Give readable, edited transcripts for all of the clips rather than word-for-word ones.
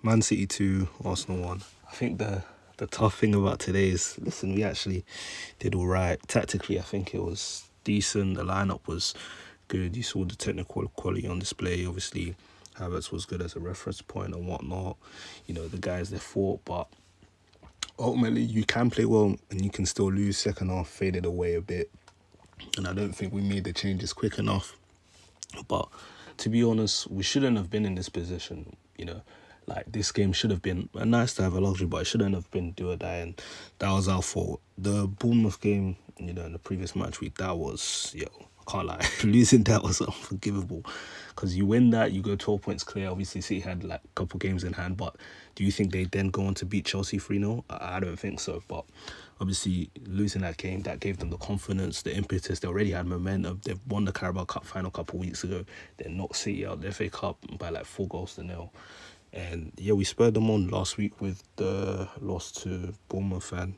Man City 2, Arsenal 1. I think the tough thing about today is, listen, we actually did all right. Tactically, I think it was decent. The lineup was good. You saw the technical quality on display. Obviously, Havertz was good as a reference point and whatnot. You know, the guys they fought, but ultimately, you can play well and you can still lose. Second half faded away a bit, and I don't think we made the changes quick enough. But to be honest, we shouldn't have been in this position. You know, like this game should have been nice to have a luxury, but it shouldn't have been do or die, and that was our fault. The Bournemouth game, you know, in the previous match week, that was I can't lie, losing that was unforgivable. Because you win that, you go 12 points clear. Obviously, City had like a couple games in hand, but do you think they then go on to beat Chelsea 3-0? I don't think so. But obviously, losing that game, that gave them the confidence, the impetus. They already had momentum. They've won the Carabao Cup final a couple of weeks ago. They knocked City out the FA Cup by like 4-0. And yeah, we spurred them on last week with the loss to Bournemouth. And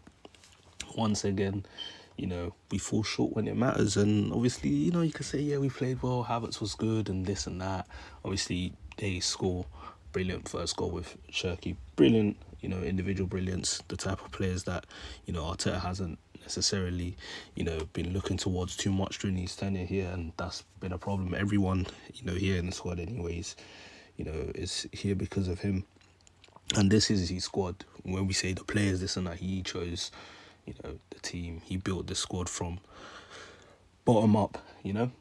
once again, you know, we fall short when it matters. And obviously, you know, you can say, yeah, we played well, Havertz was good and this and that. Obviously, they score brilliant first goal with Shirky. Brilliant, you know, individual brilliance. The type of players that, you know, Arteta hasn't necessarily, you know, been looking towards too much during his tenure here. And that's been a problem. Everyone, you know, here in the squad anyways, you know, is here because of him. And this is his squad. When we say the players, this and that, he chose, you know, the team. He built the squad from bottom up, you know,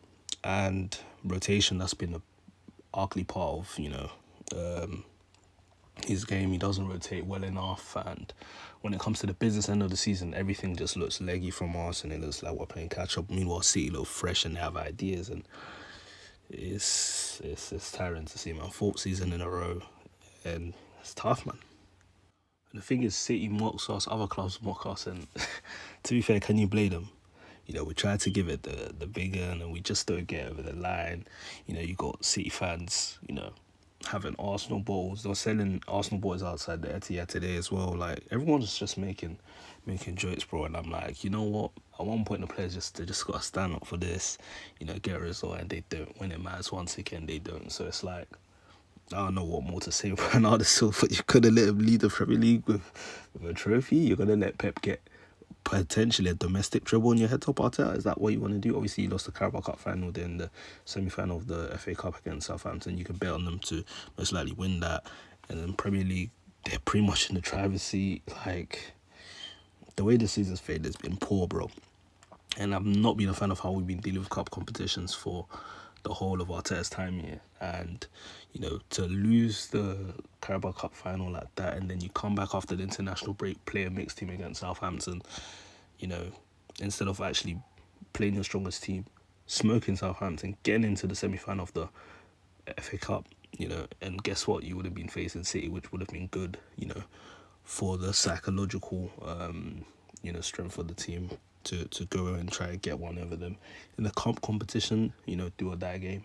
and rotation. That's been a ugly part of, you know, his game. He doesn't rotate well enough, and when it comes to the business end of the season, everything just looks leggy from us, and it looks like we're playing catch up. Meanwhile, City look fresh and they have ideas, and it's tiring to see, man. Fourth season in a row, and it's tough, man. And the thing is, City mocks us, other clubs mock us, and to be fair, can you blame them? You know, we try to give it the big one and we just don't get over the line. You know, you got City fans, you know, having Arsenal balls. They were selling Arsenal balls outside the Etihad today as well. Like, everyone's just making jokes, bro. And I'm like, you know what? At one point, the players they just got to stand up for this, you know, get a result, and they don't. When it matters once again, they don't. So it's like, I don't know what more to say. Ronaldo Silva, you could have let him lead the Premier League with a trophy. You're going to let Pep get potentially a domestic treble on your head top, Arteta? Is that what you want to do? Obviously, you lost the Carabao Cup final, then the semi-final of the FA Cup against Southampton. You can bet on them to most likely win that. And then Premier League, they're pretty much in the driver's seat. Like, the way the season's faded has been poor, bro. And I've not been a fan of how we've been dealing with cup competitions for the whole of Arteta's time here. And, you know, to lose the Carabao Cup final like that, and then you come back after the international break, play a mixed team against Southampton, you know, instead of actually playing your strongest team, smoking Southampton, getting into the semi-final of the FA Cup, you know, and guess what? You would have been facing City, which would have been good, you know, for the psychological, you know, strength of the team to go and try and get one over them in the competition, you know, do or die game.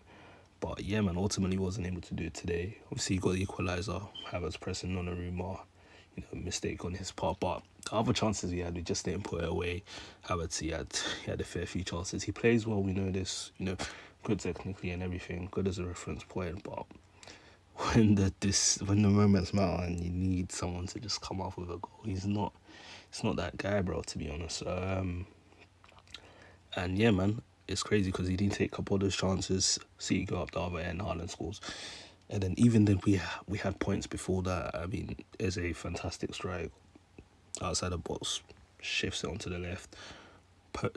But yeah, man, ultimately wasn't able to do it today. Obviously, he got the equaliser, Havertz pressing on a Rumor, you know, mistake on his part. But the other chances he had, we just didn't put it away. Havertz, he had a fair few chances. He plays well, we know this, you know, good technically and everything, good as a reference point. But when the moments matter and you need someone to just come off with a goal, it's not that guy, bro, to be honest. And yeah, man, it's crazy because he didn't take a couple of those chances. City go up the other end, Haaland scores. And then even then we had points before that. I mean, it's a fantastic strike outside the box, shifts it onto the left,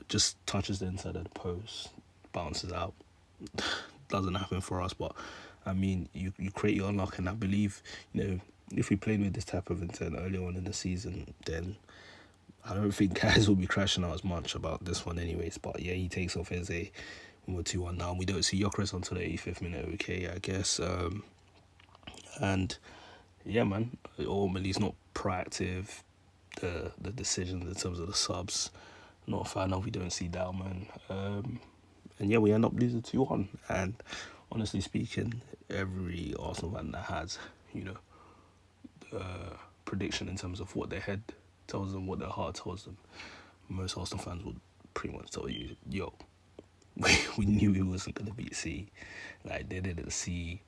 just touches the inside of the post, bounces out. Doesn't happen for us, but I mean, you create your unlock, and I believe, you know, if we played with this type of intent earlier on in the season, then I don't think guys will be crashing out as much about this one anyways. But yeah, he takes off as a 2-1 now. We don't see Gyökeres until the 85th minute, okay, I guess. And yeah, man, ultimately he's not proactive. The decisions in terms of the subs, not a fan of. We don't see Dalman. And yeah, we end up losing 2-1. And honestly speaking, every Arsenal fan that has, you know, prediction in terms of what their head tells them, what their heart tells them, most Arsenal fans would pretty much tell you, yo, we knew we wasn't going to beat City. Like, they didn't see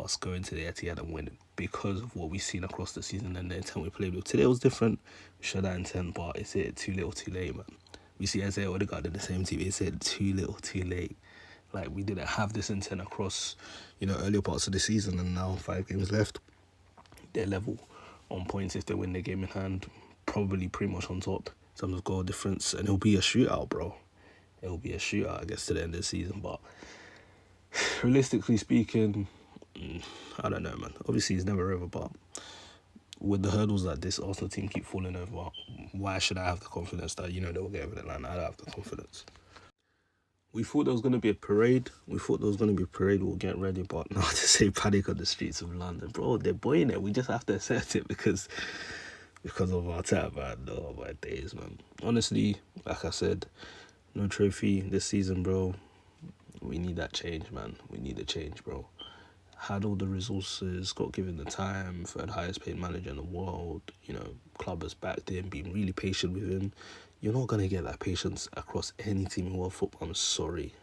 us going to the Etihad and winning because of what we've seen across the season and the intent we played with. Today was different. We showed that intent, but is it too little too late, man? We see Isaiah Odegaard in the same team. He said too little too late. Like, we didn't have this intent across, earlier parts of the season, and now 5 games left. They're level on points if they win their game in hand. Probably pretty much on top in terms of goal difference, and it'll be a shootout, bro. It'll be a shootout, I guess, to the end of the season. But realistically speaking, I don't know, man. Obviously, it's never over, but with the hurdles that this Arsenal team keep falling over, why should I have the confidence that, they'll get over the line? I don't have the confidence. We thought there was going to be a parade. We'll get ready, but now to say panic on the streets of London, bro, they're boying it. We just have to accept it because of our time, man. No, my days, man. Honestly, like I said, no trophy this season, bro. We need that change, man. We need a change, bro. Had all the resources, got given the time, third highest paid manager in the world, club has backed him, been really patient with him. You're not going to get that patience across any team in world football. I'm sorry.